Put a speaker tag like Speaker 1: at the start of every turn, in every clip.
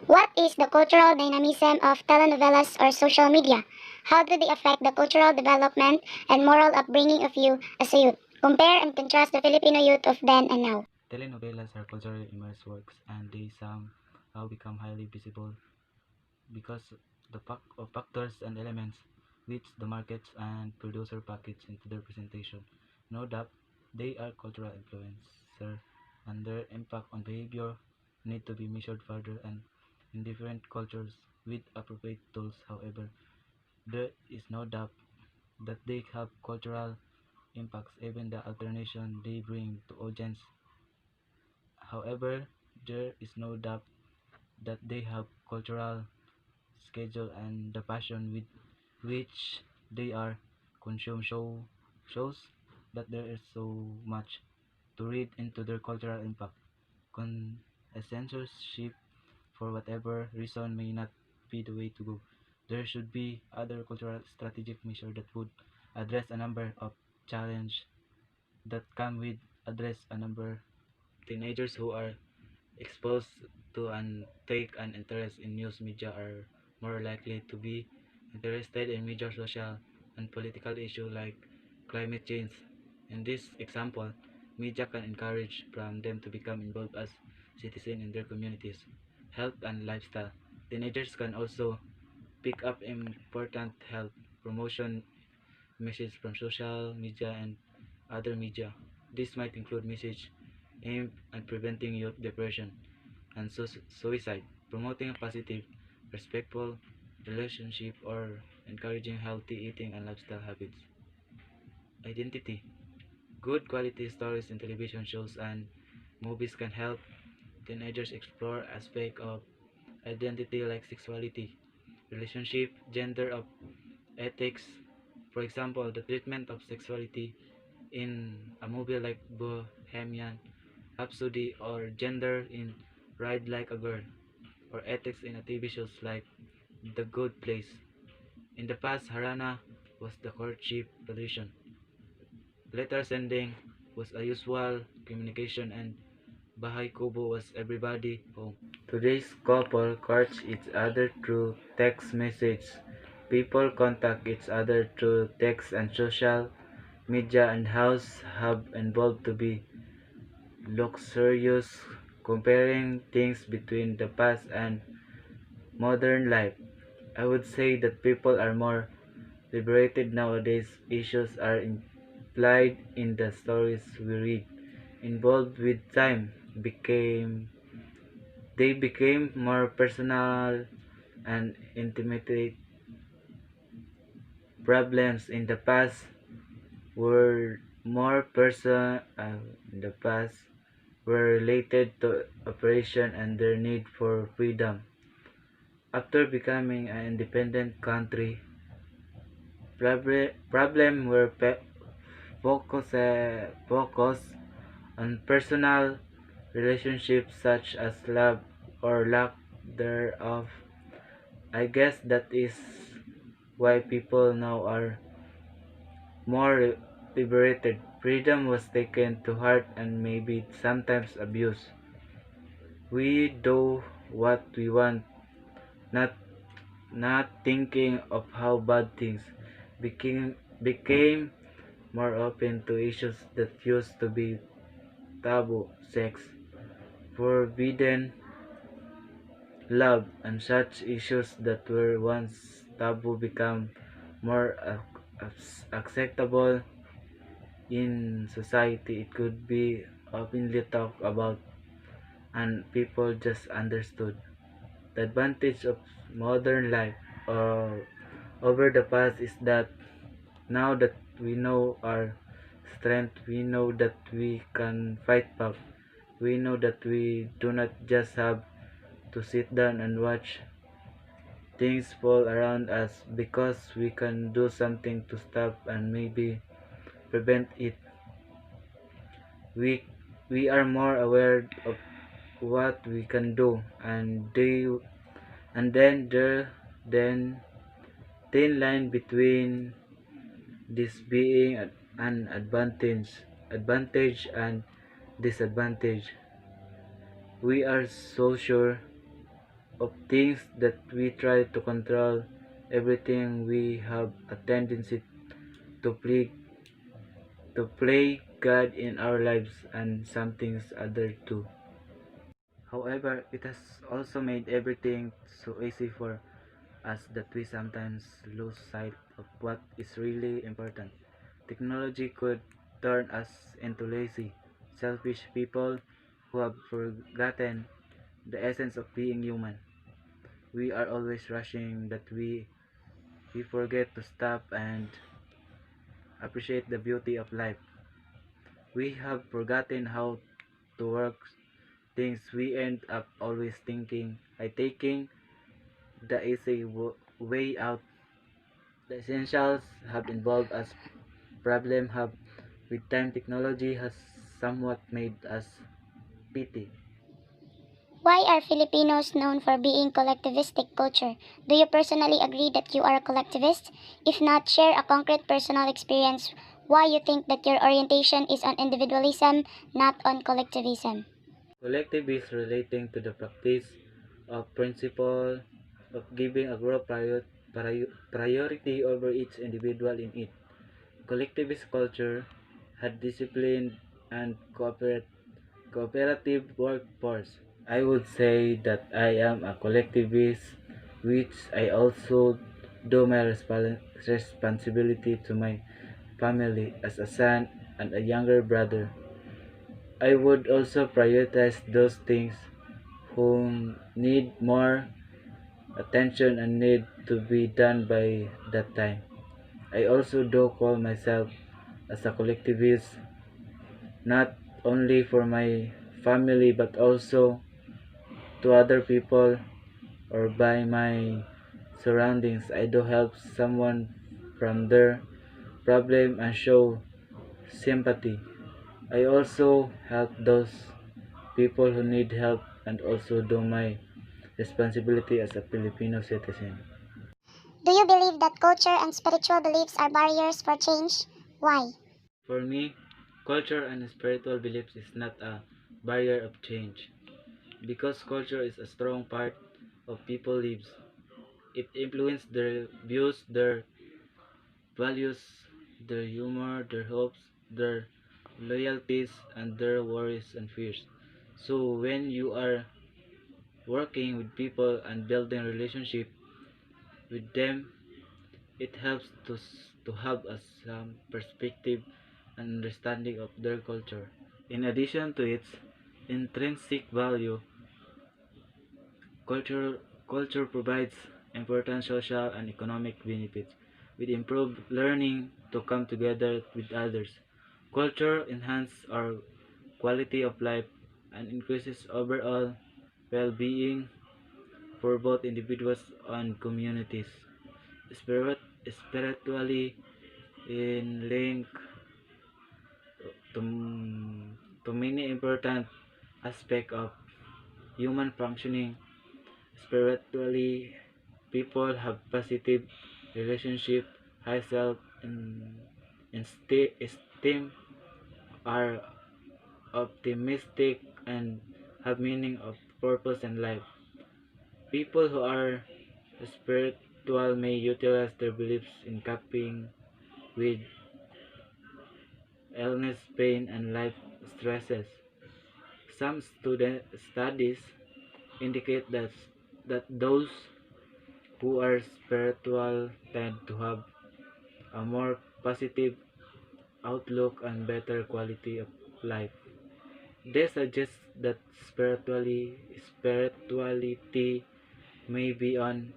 Speaker 1: What is the cultural dynamism of telenovelas or social media? How do they affect the cultural development and moral upbringing of you as a youth? Compare and contrast the Filipino youth of then and now.
Speaker 2: Telenovelas are culturally immersed works, and they somehow become highly visible because of factors and elements which the markets and producer package into their presentation. No doubt, they are cultural influencer, and their impact on behavior need to be measured further and in different cultures with appropriate tools. However, there is no doubt that they have cultural impacts, even the alternation they bring to audience. However, there is no doubt that they have cultural schedule and the passion with which they are consumed shows that there is so much to read into their cultural impact. A censorship for whatever reason may not be the way to go. There should be other cultural strategic measures that would address a number of challenges that come with address a number teenagers who are exposed to and take an interest in news media are more likely to be interested in major social and political issues like climate change. In this example, media can encourage from them to become involved as citizens in their communities, health and lifestyle. Teenagers can also pick up important health promotion messages from social media and other media. This might include messages aimed at preventing youth depression and suicide, promoting a positive, respectful relationship, or encouraging healthy eating and lifestyle habits. Identity. Good quality stories in television shows and movies can help teenagers explore aspects of identity like sexuality, relationship, gender, of ethics. For example, the treatment of sexuality in a movie like Bohemian Rhapsody, or gender in Ride Like a Girl, or ethics in a TV shows like The Good Place. In the past, Harana was the courtship tradition. Letter sending was a usual communication, and Bahay Kubo was everybody home. Today's couple courts each other through text message. People contact each other through text and social media, and house have evolved to be luxurious, comparing things between the past and modern life. I would say that people are more liberated nowadays. Issues are implied in the stories we read. Involved with time became they became more personal and intimate. Problems in the past were related to operation and their need for freedom. After becoming an independent country, problem were focus on personal relationships such as love or lack thereof. I guess that is why people now are more liberated. Freedom was taken to heart and maybe sometimes abused. We do what we want, not thinking of how bad things became more open to issues that used to be taboo: sex, forbidden love, and such issues that were once taboo become more acceptable in society. It could be openly talked about and people just understood. The advantage of modern life over the past is that now that we know our strength, we know that we can fight back. We know that we do not just have to sit down and watch things fall around us, because we can do something to stop and maybe prevent it. We we are more aware of what we can do, and then then thin line between this being an advantage and disadvantage. We are so sure of things that we try to control everything. We have a tendency to play God in our lives and some things other too. However, it has also made everything so easy for us that we sometimes lose sight of what is really important. Technology could turn us into lazy, selfish people who have forgotten the essence of being human. We are always rushing that we forget to stop and appreciate the beauty of life. We have forgotten how to work things. We end up always thinking, taking the easy way out. The essentials have involved us problem have with time. Technology has somewhat made us petty.
Speaker 1: Why are Filipinos known for being collectivistic culture? Do you personally agree that you are a collectivist? If not, share a concrete personal experience why you think that your orientation is on individualism, not on collectivism.
Speaker 2: Collective is relating to the practice of principle of giving a group priority over each individual in it. Collectivist culture had disciplined and cooperative workforce. I would say that I am a collectivist, which I also do my responsibility to my family as a son and a younger brother. I would also prioritize those things who need more attention and need to be done by that time. I also do call myself as a collectivist, not only for my family but also to other people or by my surroundings. I do help someone from their problem and show sympathy. I also help those people who need help and also do my responsibility as a Filipino citizen.
Speaker 1: Do you believe that culture and spiritual beliefs are barriers for change? Why?
Speaker 2: For me, culture and spiritual beliefs is not a barrier of change because culture is a strong part of people's lives. It influences their views, their values, their humor, their hopes, their loyalties, and their worries and fears. So when you are working with people and building relationship with them, it helps to have a some perspective and understanding of their culture. In addition to its intrinsic value, culture culture provides important social and economic benefits with improved learning to come together with others. Culture enhances our quality of life and increases overall well-being for both individuals and communities. Spiritually in link to, to many important aspects of human functioning. Spiritually, people have positive relationship, high self and esteem, are optimistic and have meaning of purpose in life. People who are spiritual may utilize their beliefs in coping with illness, pain, and life stresses. Some studies indicate that those who are spiritual tend to have a more positive outlook and better quality of life. They suggest that spirituality may be an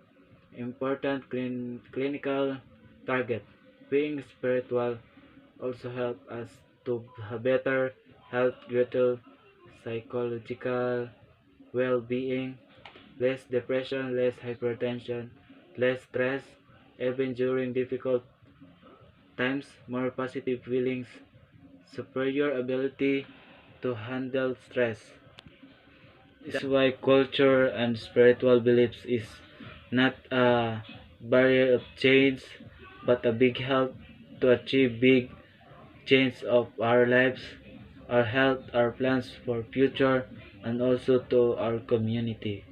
Speaker 2: important clinical target. Being spiritual also helps us to have better health, greater psychological well-being, less depression, less hypertension, less stress, even during difficult times, more positive feelings, superior ability to handle stress. This is why culture and spiritual beliefs is not a barrier of change, but a big help to achieve big change of our lives, our health, our plans for future, and also to our community.